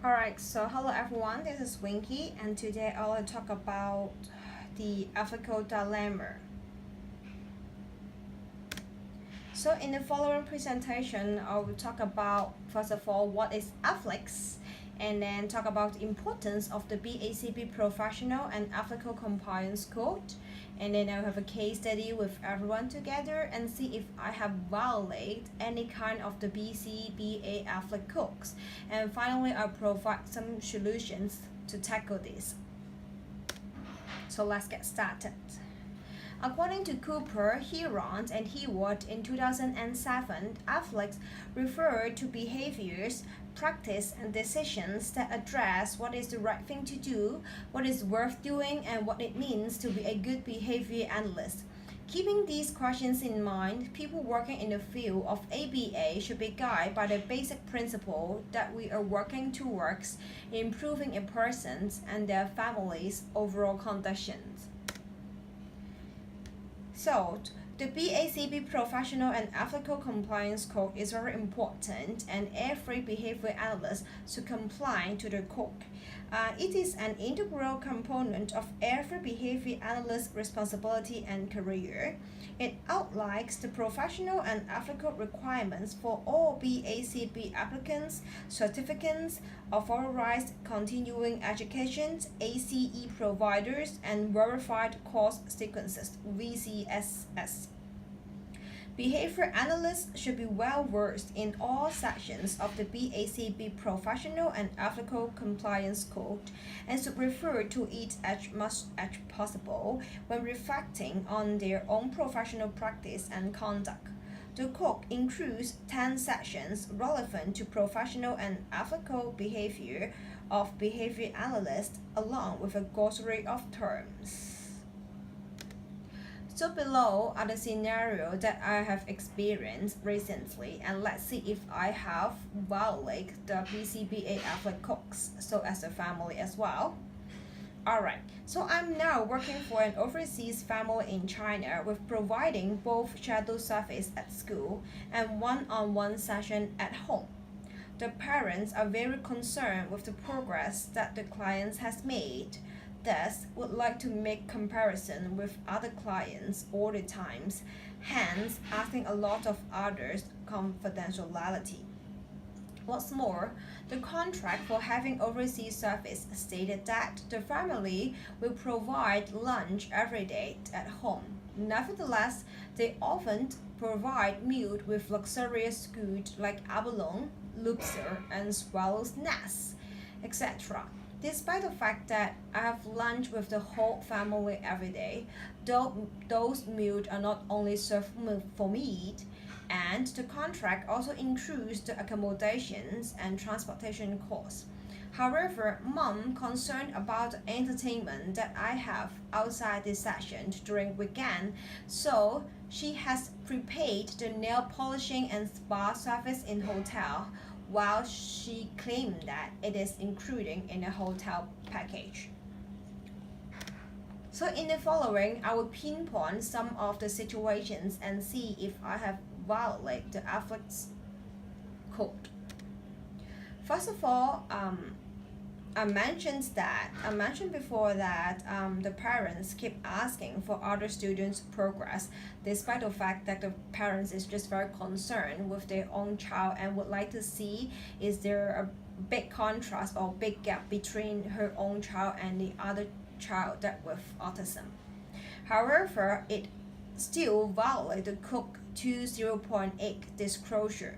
Alright, so hello everyone, this is Winky, and today I will talk about the ethical dilemma. So in the following presentation, I will talk about, first of all, what is ethics, and then talk about the importance of the BACB Professional and Ethical Compliance Code, and then I'll have a case study with everyone together and see if I have violated any kind of the BCBA ethic codes. And finally, I'll provide some solutions to tackle this. So let's get started. According to Cooper, Heron, and Hewitt in 2007, ethics refer to behaviors, practice, and decisions that address what is the right thing to do, what is worth doing, and what it means to be a good behavior analyst. Keeping these questions in mind, people working in the field of ABA should be guided by the basic principle that we are working towards improving a person's and their family's overall conditions. So, the BACB Professional and Ethical Compliance Code is very important, and every behavior analyst should comply to the code. It is an integral component of every behavior analyst's responsibility and career. It outlines the professional and ethical requirements for all BACB applicants, certificates, authorized continuing education ACE providers, and verified course sequences VCSS. Behavior analysts should be well versed in all sections of the BACB Professional and Ethical Compliance Code and should refer to it as much as possible when reflecting on their own professional practice and conduct. The code includes 10 sections relevant to professional and ethical behavior of behavior analysts, along with a glossary of terms. So below are the scenarios that I have experienced recently, and let's see if I have violated the BCBA ethic codes, so as a family as well. Alright, so I'm now working for an overseas family in China with providing both shadow service at school and one-on-one session at home. The parents are very concerned with the progress that the client has made, thus would like to make comparison with other clients all the times, hence asking a lot of others confidentiality. What's more, the contract for having overseas service stated that the family will provide lunch every day at home. Nevertheless, they often provide meal with luxurious goods like abalone, lobster, and swallow's nest, etc. Despite the fact that I have lunch with the whole family every day, those meals are not only served for meat, and the contract also includes the accommodations and transportation costs. However, mom concerned about the entertainment that I have outside this session during weekend, so she has prepaid the nail polishing and spa service in hotel, while she claimed that it is included in a hotel package. So in the following, I will pinpoint some of the situations and see if I have violated the ethics code. First of all, I mentioned before that the parents keep asking for other students' progress, despite the fact that the parents is just very concerned with their own child and would like to see is there a big contrast or big gap between her own child and the other child that with autism. However, it still violates the Cook 20.8 disclosure.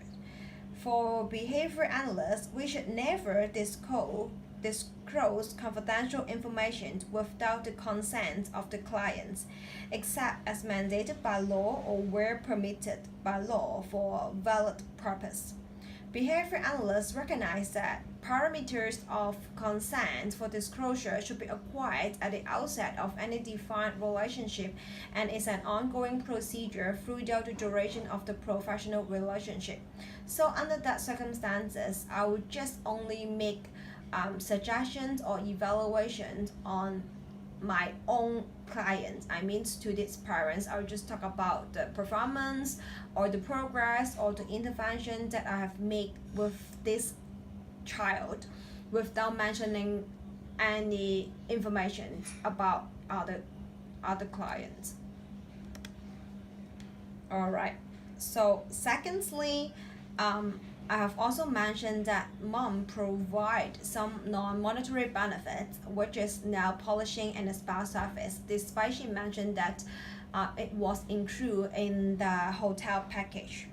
For behavior analysts, we should never disclose confidential information without the consent of the clients, except as mandated by law or where permitted by law for a valid purpose. Behavior analysts recognize that parameters of consent for disclosure should be acquired at the outset of any defined relationship and is an ongoing procedure throughout the duration of the professional relationship. So under that circumstances, I would just only make suggestions or evaluations on my own clients, I mean students' parents. I'll just talk about the performance or the progress or the intervention that I have made with this child. without mentioning any information about other clients. Alright, so secondly, I have also mentioned that mom provide some non-monetary benefits, which is nail polishing and a spa service, despite she mentioned that it was included in the hotel package.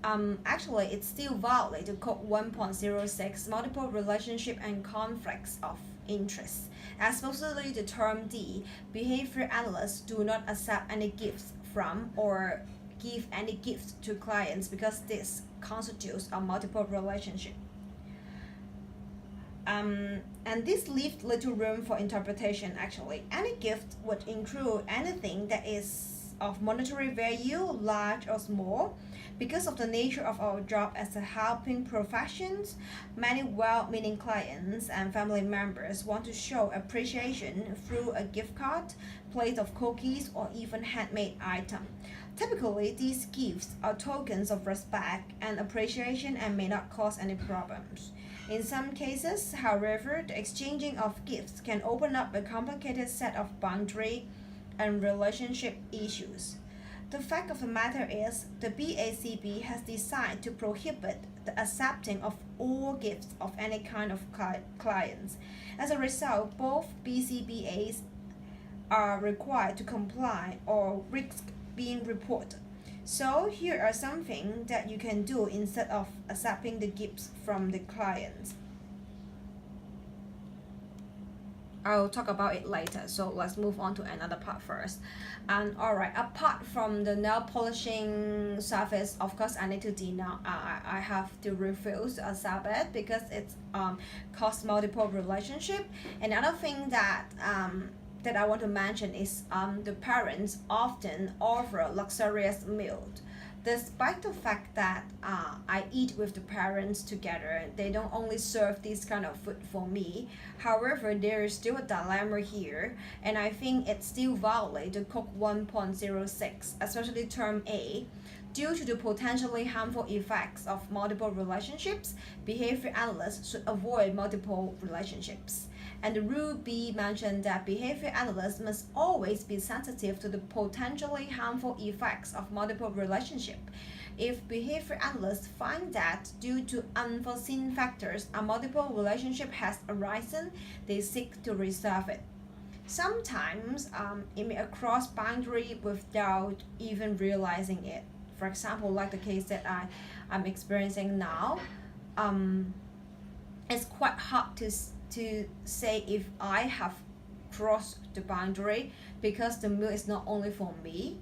Actually, it's still valid to Code 1.06 multiple relationship and conflicts of interest. Especially the term D, behavior analysts do not accept any gifts from or give any gifts to clients because this constitutes a multiple relationship. And this leaves little room for interpretation actually. Any gift would include anything that is of monetary value, large or small. Because of the nature of our job as a helping professions, many well-meaning clients and family members want to show appreciation through a gift card, plate of cookies, or even handmade item. Typically, these gifts are tokens of respect and appreciation and may not cause any problems. In some cases, however, the exchanging of gifts can open up a complicated set of boundary and relationship issues. The fact of the matter is, the BACB has decided to prohibit the accepting of all gifts of any kind of clients. As a result, both BCBAs are required to comply or risk being reported. So here are some things that you can do instead of accepting the gifts from the clients. I'll talk about it later, so let's move on to another part first. And alright, apart from the nail polishing service, of course I need to deny, I have to refuse to accept it because it's cause multiple relationship. Another thing that I want to mention is the parents often offer luxurious meals. Despite the fact that I eat with the parents together, they don't only serve this kind of food for me. However, there is still a dilemma here, and I think it's still valid to Code 1.06, especially term A. Due to the potentially harmful effects of multiple relationships, behavior analysts should avoid multiple relationships. And the rule B mentioned that behavior analysts must always be sensitive to the potentially harmful effects of multiple relationships. If behavior analysts find that due to unforeseen factors a multiple relationship has arisen, they seek to resolve it. Sometimes it may cross boundary without even realizing it. For example, like the case that I'm experiencing now, it's quite hard to say if I have crossed the boundary because the meal is not only for me.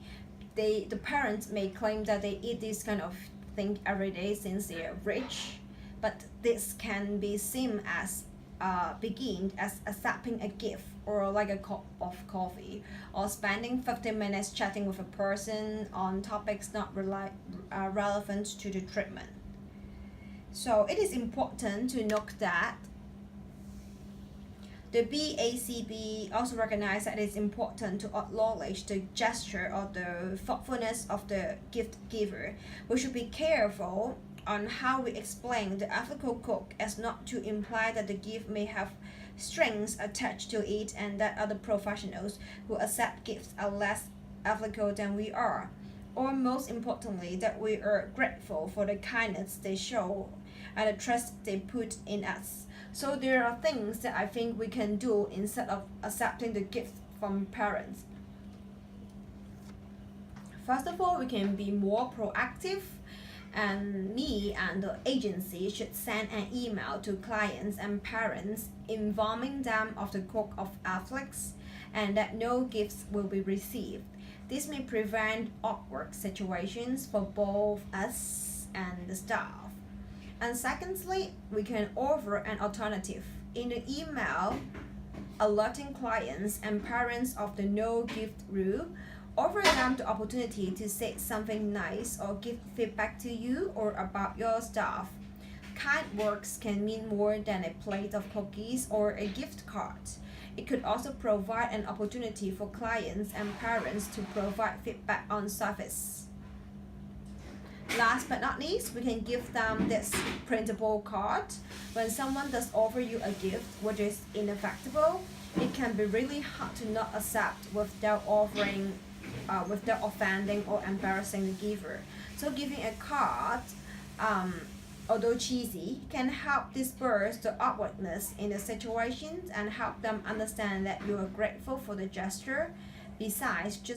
The parents may claim that they eat this kind of thing every day since they are rich, but this can be seen as begin as accepting a gift or like a cup of coffee or spending 15 minutes chatting with a person on topics not relevant to the treatment. So it is important to note that the BACB also recognizes that it is important to acknowledge the gesture or the thoughtfulness of the gift giver. We should be careful on how we explain the ethical cook as not to imply that the gift may have strings attached to it and that other professionals who accept gifts are less ethical than we are. Or most importantly, that we are grateful for the kindness they show and the trust they put in us. So there are things that I think we can do instead of accepting the gifts from parents. First of all, we can be more proactive, and me and the agency should send an email to clients and parents informing them of the code of ethics and that no gifts will be received. This may prevent awkward situations for both us and the staff. And secondly, we can offer an alternative. In the email, alerting clients and parents of the no gift rule, offer them the opportunity to say something nice or give feedback to you or about your staff. Kind words can mean more than a plate of cookies or a gift card. It could also provide an opportunity for clients and parents to provide feedback on service. Last but not least, we can give them this printable card. When someone does offer you a gift which is ineffectual, it can be really hard to not accept without offending or embarrassing the giver. So giving a card, although cheesy, can help disperse the awkwardness in the situations and help them understand that you are grateful for the gesture. Besides, just